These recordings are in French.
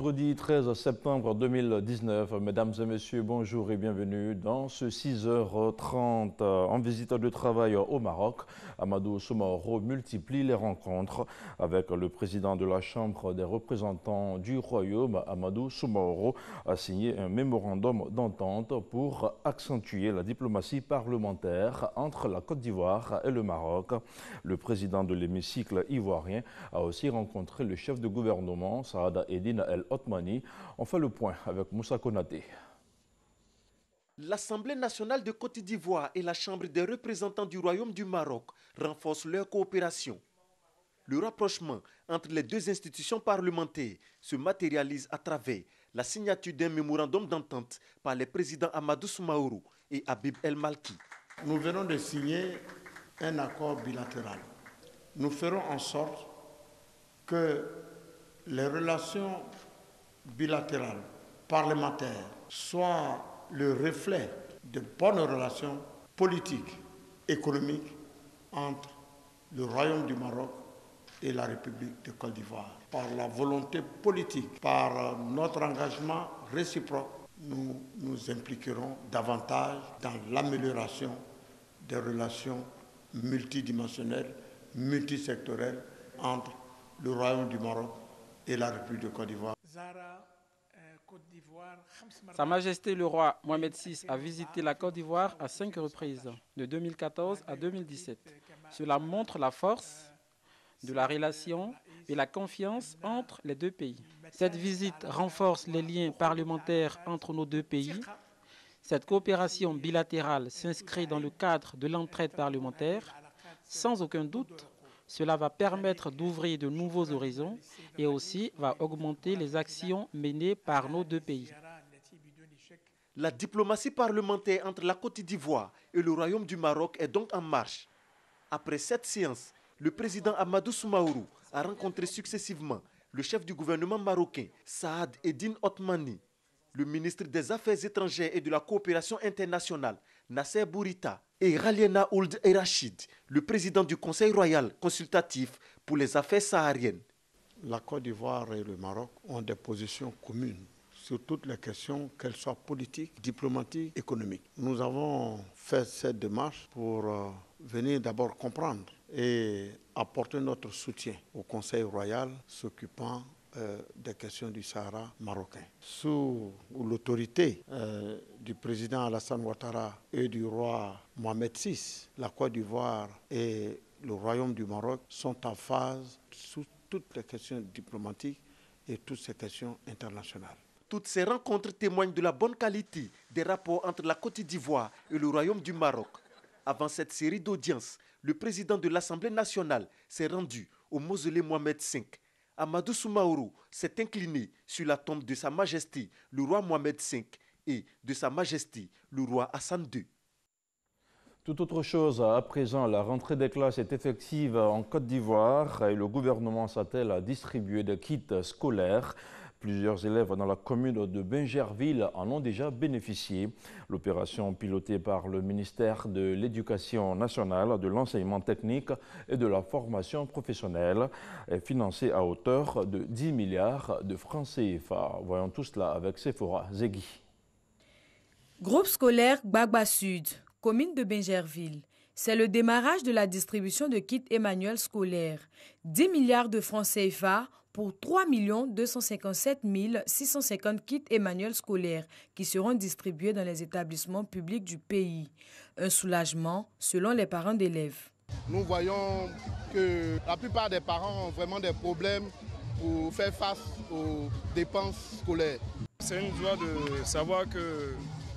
vendredi 13 septembre 2019. Mesdames et messieurs, bonjour et bienvenue dans ce 6h30. En visite de travail au Maroc, Amadou Soumaoro multiplie les rencontres avec le président de la Chambre des représentants du Royaume. Amadou Soumaoro a signé un mémorandum d'entente pour accentuer la diplomatie parlementaire entre la Côte d'Ivoire et le Maroc. Le président de l'hémicycle ivoirien a aussi rencontré le chef de gouvernement, Saad Eddine El Othmani. On fait le point avec Moussa Konaté. L'Assemblée nationale de Côte d'Ivoire et la Chambre des représentants du Royaume du Maroc renforcent leur coopération. Le rapprochement entre les deux institutions parlementaires se matérialise à travers la signature d'un mémorandum d'entente par les présidents Amadou Soumaoro et Habib El Malki. Nous venons de signer un accord bilatéral. Nous ferons en sorte que les relations bilatérales parlementaires soient le reflet de bonnes relations politiques, économiques entre le Royaume du Maroc et la République de Côte d'Ivoire. Par la volonté politique, par notre engagement réciproque, nous nous impliquerons davantage dans l'amélioration des relations multidimensionnelles, multisectorielles entre le Royaume du Maroc et la République de Côte d'Ivoire. Sa Majesté le roi Mohamed VI a visité la Côte d'Ivoire à 5 reprises, de 2014 à 2017. Cela montre la force de la relation et la confiance entre les deux pays. Cette visite renforce les liens parlementaires entre nos deux pays. Cette coopération bilatérale s'inscrit dans le cadre de l'entraide parlementaire. Sans aucun doute, cela va permettre d'ouvrir de nouveaux horizons et aussi va augmenter les actions menées par nos deux pays. La diplomatie parlementaire entre la Côte d'Ivoire et le Royaume du Maroc est donc en marche. Après cette séance, le président Amadou Soumaoro a rencontré successivement le chef du gouvernement marocain, Saad Eddine Othmani, le ministre des Affaires étrangères et de la coopération internationale, Nasser Bourita, et Raliena Ould Erachid, le président du Conseil royal consultatif pour les affaires sahariennes. La Côte d'Ivoire et le Maroc ont des positions communes sur toutes les questions, qu'elles soient politiques, diplomatiques, économiques. Nous avons fait cette démarche pour venir d'abord comprendre et apporter notre soutien au Conseil royal s'occupant des questions du Sahara marocain. Sous l'autorité du président Alassane Ouattara et du roi Mohamed VI, la Côte d'Ivoire et le Royaume du Maroc sont en phase sur toutes les questions diplomatiques et toutes ces questions internationales. Toutes ces rencontres témoignent de la bonne qualité des rapports entre la Côte d'Ivoire et le Royaume du Maroc. Avant cette série d'audiences, le président de l'Assemblée nationale s'est rendu au mausolée Mohamed V. Amadou Soumaoro s'est incliné sur la tombe de Sa Majesté le roi Mohamed V et de Sa Majesté le roi Hassan II. Tout autre chose, à présent, la rentrée des classes est effective en Côte d'Ivoire et le gouvernement s'attelle à distribuer des kits scolaires. Plusieurs élèves dans la commune de Bingerville en ont déjà bénéficié. L'opération pilotée par le ministère de l'Éducation nationale, de l'enseignement technique et de la formation professionnelle est financée à hauteur de 10 milliards de francs CFA. Voyons tout cela avec Sephora Zegui. Groupe scolaire Gbagba Sud, commune de Bingerville. C'est le démarrage de la distribution de kits Emmanuel scolaires. 10 milliards de francs CFA pour 3 257 650 kits Emmanuel scolaires qui seront distribués dans les établissements publics du pays. Un soulagement selon les parents d'élèves. Nous voyons que la plupart des parents ont vraiment des problèmes pour faire face aux dépenses scolaires. C'est une joie de savoir que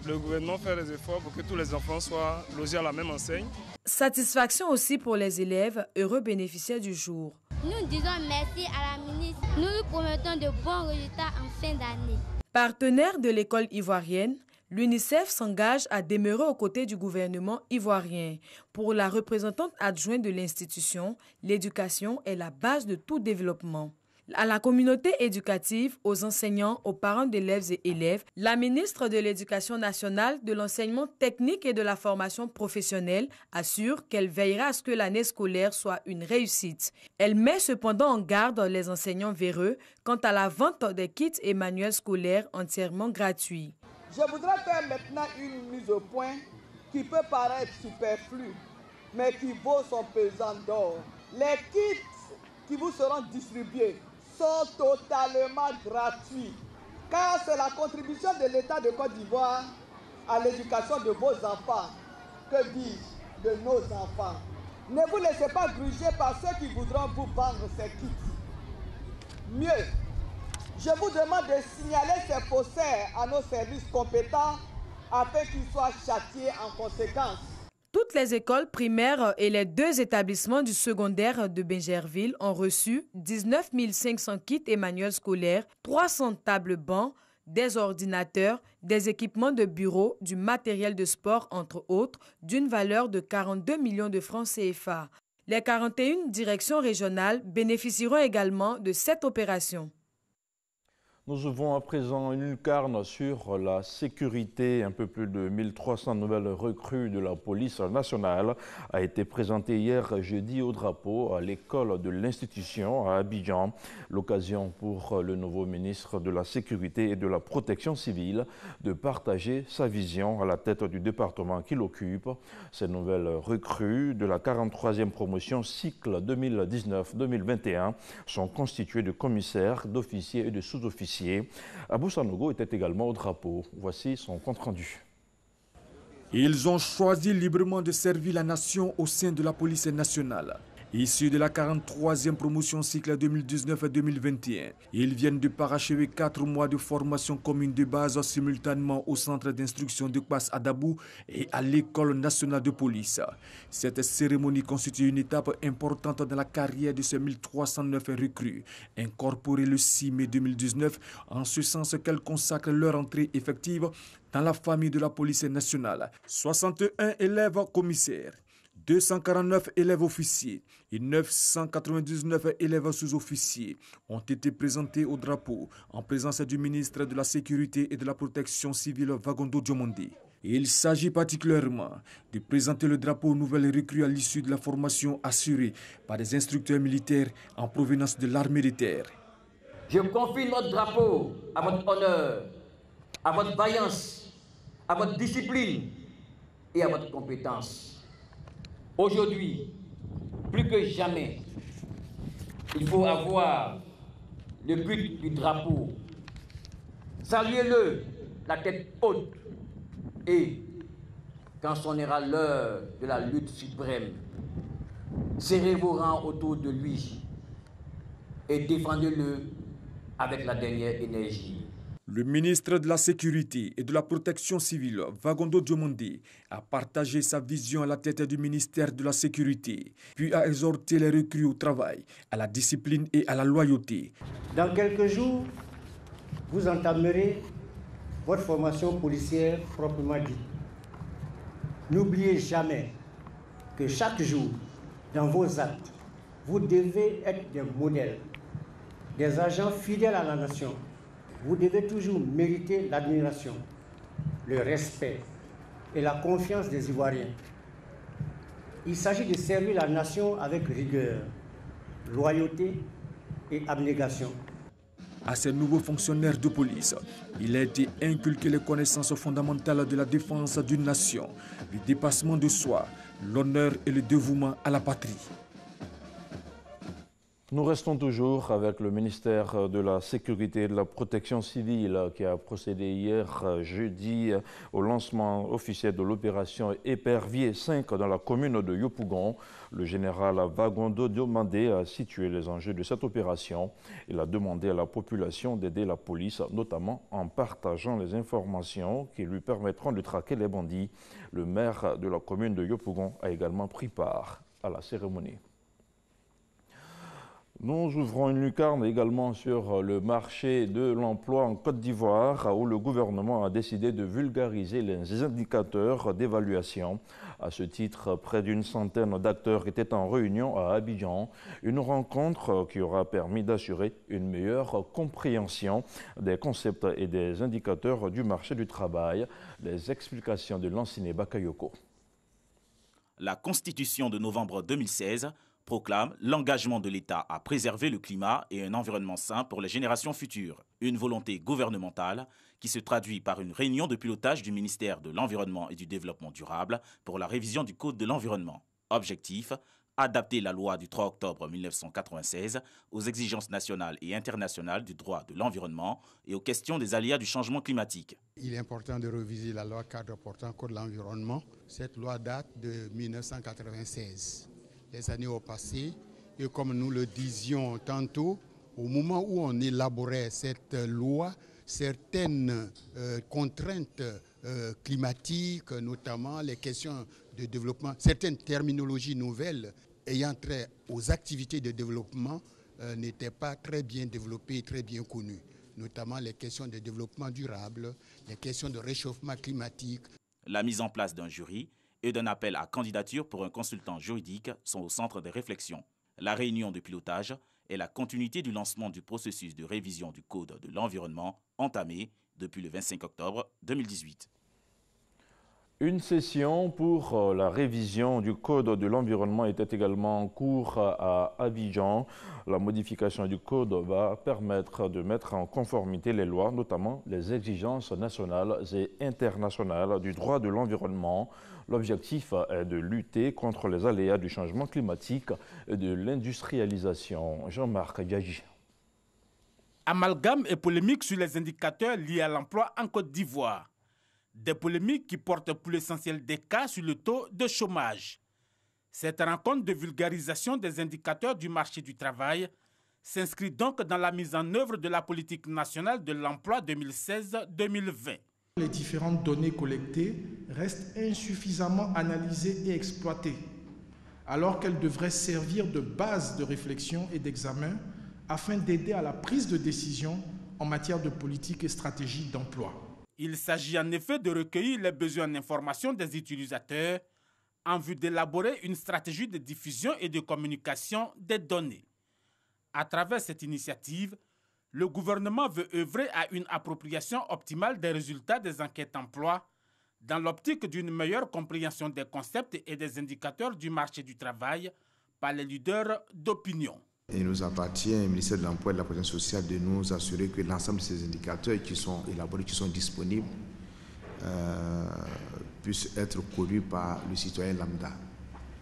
le gouvernement fait des efforts pour que tous les enfants soient logés à la même enseigne. Satisfaction aussi pour les élèves, heureux bénéficiaires du jour. Nous disons merci à la ministre. Nous lui promettons de bons résultats en fin d'année. Partenaire de l'école ivoirienne, l'UNICEF s'engage à demeurer aux côtés du gouvernement ivoirien. Pour la représentante adjointe de l'institution, l'éducation est la base de tout développement. À la communauté éducative, aux enseignants, aux parents d'élèves et élèves, la ministre de l'Éducation nationale, de l'enseignement technique et de la formation professionnelle assure qu'elle veillera à ce que l'année scolaire soit une réussite. Elle met cependant en garde les enseignants véreux quant à la vente des kits et manuels scolaires entièrement gratuits. Je voudrais faire maintenant une mise au point qui peut paraître superflue, mais qui vaut son pesant d'or. Les kits qui vous seront distribués sont totalement gratuits, car c'est la contribution de l'État de Côte d'Ivoire à l'éducation de vos enfants, que dis-je, de nos enfants. Ne vous laissez pas gruger par ceux qui voudront vous vendre ces kits. Mieux, je vous demande de signaler ces faussaires à nos services compétents afin qu'ils soient châtiés en conséquence. Toutes les écoles primaires et les 2 établissements du secondaire de Bingerville ont reçu 19 500 kits et manuels scolaires, 300 tables bancs, des ordinateurs, des équipements de bureau, du matériel de sport, entre autres, d'une valeur de 42 millions de francs CFA. Les 41 directions régionales bénéficieront également de cette opération. Nous ouvrons à présent une lucarne sur la sécurité. Un peu plus de 1300 nouvelles recrues de la police nationale a été présentée hier jeudi au drapeau à l'école de l'institution à Abidjan. L'occasion pour le nouveau ministre de la Sécurité et de la Protection civile de partager sa vision à la tête du département qu'il occupe. Ces nouvelles recrues de la 43e promotion cycle 2019-2021 sont constituées de commissaires, d'officiers et de sous-officiers. Abou Sanogo était également au drapeau. Voici son compte-rendu. Ils ont choisi librement de servir la nation au sein de la police nationale. Issus de la 43e promotion cycle 2019-2021, ils viennent de parachever 4 mois de formation commune de base simultanément au centre d'instruction de Kpass Adabou et à l'école nationale de police. Cette cérémonie constitue une étape importante dans la carrière de ces 1309 recrues, incorporées le 6 mai 2019, en ce sens qu'elles consacrent leur entrée effective dans la famille de la police nationale. 61 élèves commissaires, 249 élèves officiers et 999 élèves sous-officiers ont été présentés au drapeau en présence du ministre de la Sécurité et de la Protection civile Vagondo Diomandé. Il s'agit particulièrement de présenter le drapeau aux nouvelles recrues à l'issue de la formation assurée par des instructeurs militaires en provenance de l'armée de terre. Je confie notre drapeau à votre honneur, à votre vaillance, à votre discipline et à votre compétence. Aujourd'hui, plus que jamais, il faut avoir le but du drapeau. Saluez-le, la tête haute, et quand sonnera l'heure de la lutte suprême, serrez vos rangs autour de lui et défendez-le avec la dernière énergie. Le ministre de la Sécurité et de la Protection civile, Vagondo Diomandé, a partagé sa vision à la tête du ministère de la Sécurité, puis a exhorté les recrues au travail, à la discipline et à la loyauté. Dans quelques jours, vous entamerez votre formation policière proprement dite. N'oubliez jamais que chaque jour, dans vos actes, vous devez être des modèles, des agents fidèles à la nation. Vous devez toujours mériter l'admiration, le respect et la confiance des Ivoiriens. Il s'agit de servir la nation avec rigueur, loyauté et abnégation. À ces nouveaux fonctionnaires de police, il a été inculqué les connaissances fondamentales de la défense d'une nation, le dépassement de soi, l'honneur et le dévouement à la patrie. Nous restons toujours avec le ministère de la Sécurité et de la Protection civile qui a procédé hier jeudi au lancement officiel de l'opération Épervier 5 dans la commune de Yopougon. Le général Vagondo Diomandé a situé les enjeux de cette opération. Il a demandé à la population d'aider la police, notamment en partageant les informations qui lui permettront de traquer les bandits. Le maire de la commune de Yopougon a également pris part à la cérémonie. Nous ouvrons une lucarne également sur le marché de l'emploi en Côte d'Ivoire où le gouvernement a décidé de vulgariser les indicateurs d'évaluation À ce titre, près d'une centaine d'acteurs étaient en réunion à Abidjan, une rencontre qui aura permis d'assurer une meilleure compréhension des concepts et des indicateurs du marché du travail. Les explications de Lanciné Bakayoko. La Constitution de novembre 2016 proclame l'engagement de l'État à préserver le climat et un environnement sain pour les générations futures. Une volonté gouvernementale qui se traduit par une réunion de pilotage du ministère de l'Environnement et du Développement durable pour la révision du Code de l'environnement. Objectif : adapter la loi du 3 octobre 1996 aux exigences nationales et internationales du droit de l'environnement et aux questions des aléas du changement climatique. Il est important de réviser la loi cadre portant code de l'environnement. Cette loi date de 1996. Les années au passé, et comme nous le disions tantôt, au moment où on élaborait cette loi, certaines contraintes climatiques, notamment les questions de développement, certaines terminologies nouvelles ayant trait aux activités de développement n'étaient pas très bien développées, très bien connues, notamment les questions de développement durable, les questions de réchauffement climatique. La mise en place d'un jury et d'un appel à candidature pour un consultant juridique sont au centre des réflexions. La réunion de pilotage est la continuité du lancement du processus de révision du Code de l'environnement entamé depuis le 25 octobre 2018. Une session pour la révision du Code de l'environnement était également en cours à Abidjan. La modification du Code va permettre de mettre en conformité les lois, notamment les exigences nationales et internationales du droit de l'environnement. L'objectif est de lutter contre les aléas du changement climatique et de l'industrialisation. Jean-Marc Diadji. Amalgame et polémique sur les indicateurs liés à l'emploi en Côte d'Ivoire. Des polémiques qui portent pour l'essentiel des cas sur le taux de chômage. Cette rencontre de vulgarisation des indicateurs du marché du travail s'inscrit donc dans la mise en œuvre de la politique nationale de l'emploi 2016-2020. Les différentes données collectées restent insuffisamment analysées et exploitées, alors qu'elles devraient servir de base de réflexion et d'examen afin d'aider à la prise de décision en matière de politique et stratégie d'emploi. Il s'agit en effet de recueillir les besoins en information des utilisateurs en vue d'élaborer une stratégie de diffusion et de communication des données. À travers cette initiative, le gouvernement veut œuvrer à une appropriation optimale des résultats des enquêtes emploi dans l'optique d'une meilleure compréhension des concepts et des indicateurs du marché du travail par les leaders d'opinion. Il nous appartient, au ministère de l'Emploi et de la Protection sociale, de nous assurer que l'ensemble de ces indicateurs qui sont élaborés, qui sont disponibles, puissent être connus par le citoyen lambda.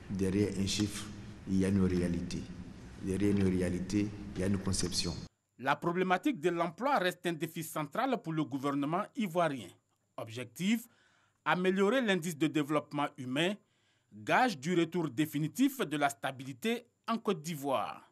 Derrière un chiffre, il y a une réalité. Derrière une réalité, il y a une conception. La problématique de l'emploi reste un défi central pour le gouvernement ivoirien. Objectif : améliorer l'indice de développement humain, gage du retour définitif de la stabilité en Côte d'Ivoire.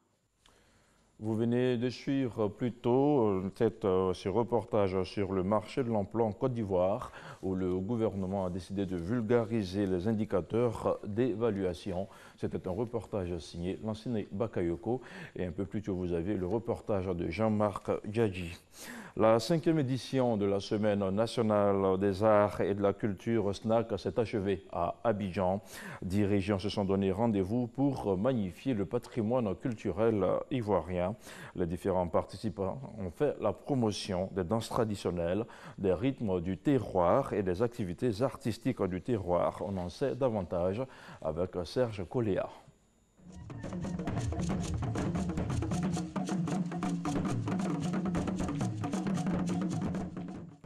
Vous venez de suivre plus tôt ce reportage sur le marché de l'emploi en Côte d'Ivoire, où le gouvernement a décidé de vulgariser les indicateurs d'évaluation. C'était un reportage signé Lanciné Bakayoko. Et un peu plus tôt, vous avez le reportage de Jean-Marc Diadji. La 5e édition de la Semaine nationale des arts et de la culture SNAC s'est achevée à Abidjan. 10 régions se sont donné rendez-vous pour magnifier le patrimoine culturel ivoirien. Les différents participants ont fait la promotion des danses traditionnelles, des rythmes du terroir et des activités artistiques du terroir. On en sait davantage avec Serge Coléa.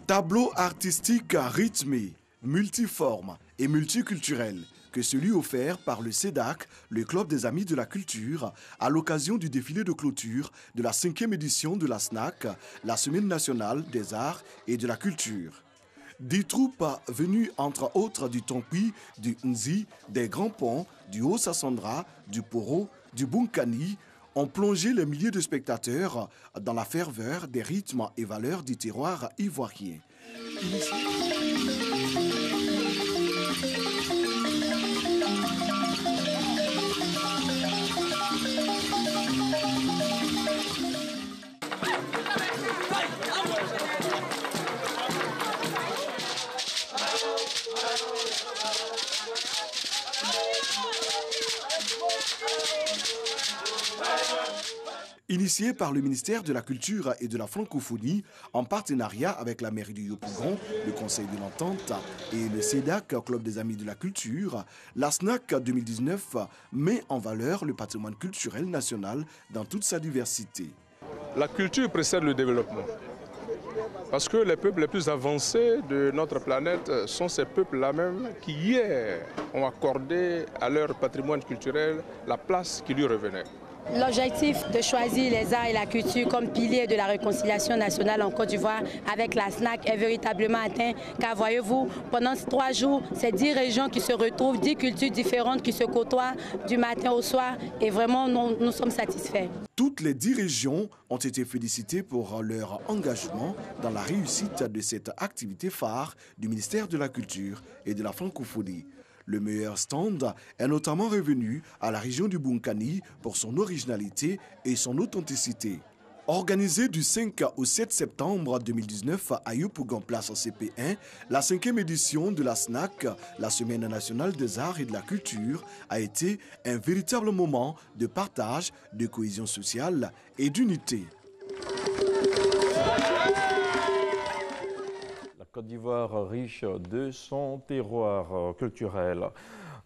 Tableau artistique rythmé, multiforme et multiculturel que celui offert par le CEDAC, le Club des Amis de la Culture, à l'occasion du défilé de clôture de la 5e édition de la SNAC, la Semaine nationale des arts et de la culture. Des troupes venues entre autres du Tonkwi, du Nzi, des Grands Ponts, du Haut-Sassandra, du Poro, du Bunkani, ont plongé les milliers de spectateurs dans la ferveur des rythmes et valeurs du terroir ivoirien. Initié par le ministère de la Culture et de la Francophonie, en partenariat avec la mairie du Yopougon, le Conseil de l'Entente et le CEDAC, Club des Amis de la Culture, la SNAC 2019 met en valeur le patrimoine culturel national dans toute sa diversité. La culture précède le développement. Parce que les peuples les plus avancés de notre planète sont ces peuples-là même qui hier ont accordé à leur patrimoine culturel la place qui lui revenait. L'objectif de choisir les arts et la culture comme pilier de la réconciliation nationale en Côte d'Ivoire avec la SNAC est véritablement atteint, car voyez-vous, pendant 3 jours, c'est 10 régions qui se retrouvent, 10 cultures différentes qui se côtoient du matin au soir, et vraiment nous sommes satisfaits. Toutes les 10 régions ont été félicitées pour leur engagement dans la réussite de cette activité phare du ministère de la Culture et de la Francophonie. Le meilleur stand est notamment revenu à la région du Bunkani pour son originalité et son authenticité. Organisée du 5 au 7 septembre 2019 à Yopougon Place CP1, la 5e édition de la SNAC, la Semaine nationale des arts et de la culture, a été un véritable moment de partage, de cohésion sociale et d'unité. Côte d'Ivoire riche de son terroir culturel.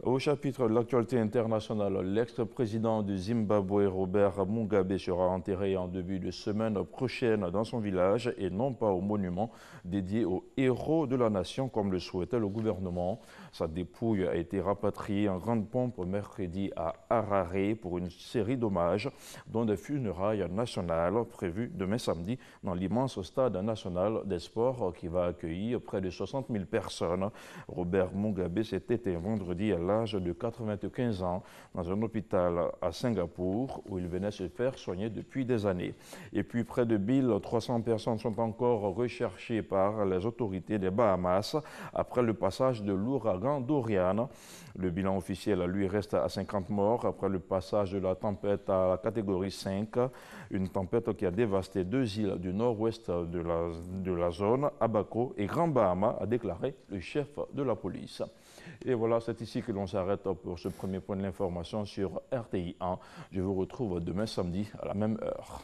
Au chapitre de l'actualité internationale, l'ex-président du Zimbabwe, Robert Mugabe, sera enterré en début de semaine prochaine dans son village et non pas au monument dédié aux héros de la nation comme le souhaitait le gouvernement. Sa dépouille a été rapatriée en grande pompe mercredi à Harare pour une série d'hommages dont des funérailles nationales prévues demain samedi dans l'immense stade national des sports qui va accueillir près de 60 000 personnes. Robert Mugabe s'est éteint vendredi à l'âge de 95 ans dans un hôpital à Singapour où il venait se faire soigner depuis des années. Et puis près de 1300 personnes sont encore recherchées par les autorités des Bahamas après le passage de l'ouragan Dorian. Le bilan officiel, lui, reste à 50 morts après le passage de la tempête à la catégorie 5, une tempête qui a dévasté 2 îles du nord-ouest de la zone, Abaco et Grand Bahama, a déclaré le chef de la police. Et voilà, c'est ici que l'on s'arrête pour ce premier point de l'information sur RTI 1. Je vous retrouve demain samedi à la même heure.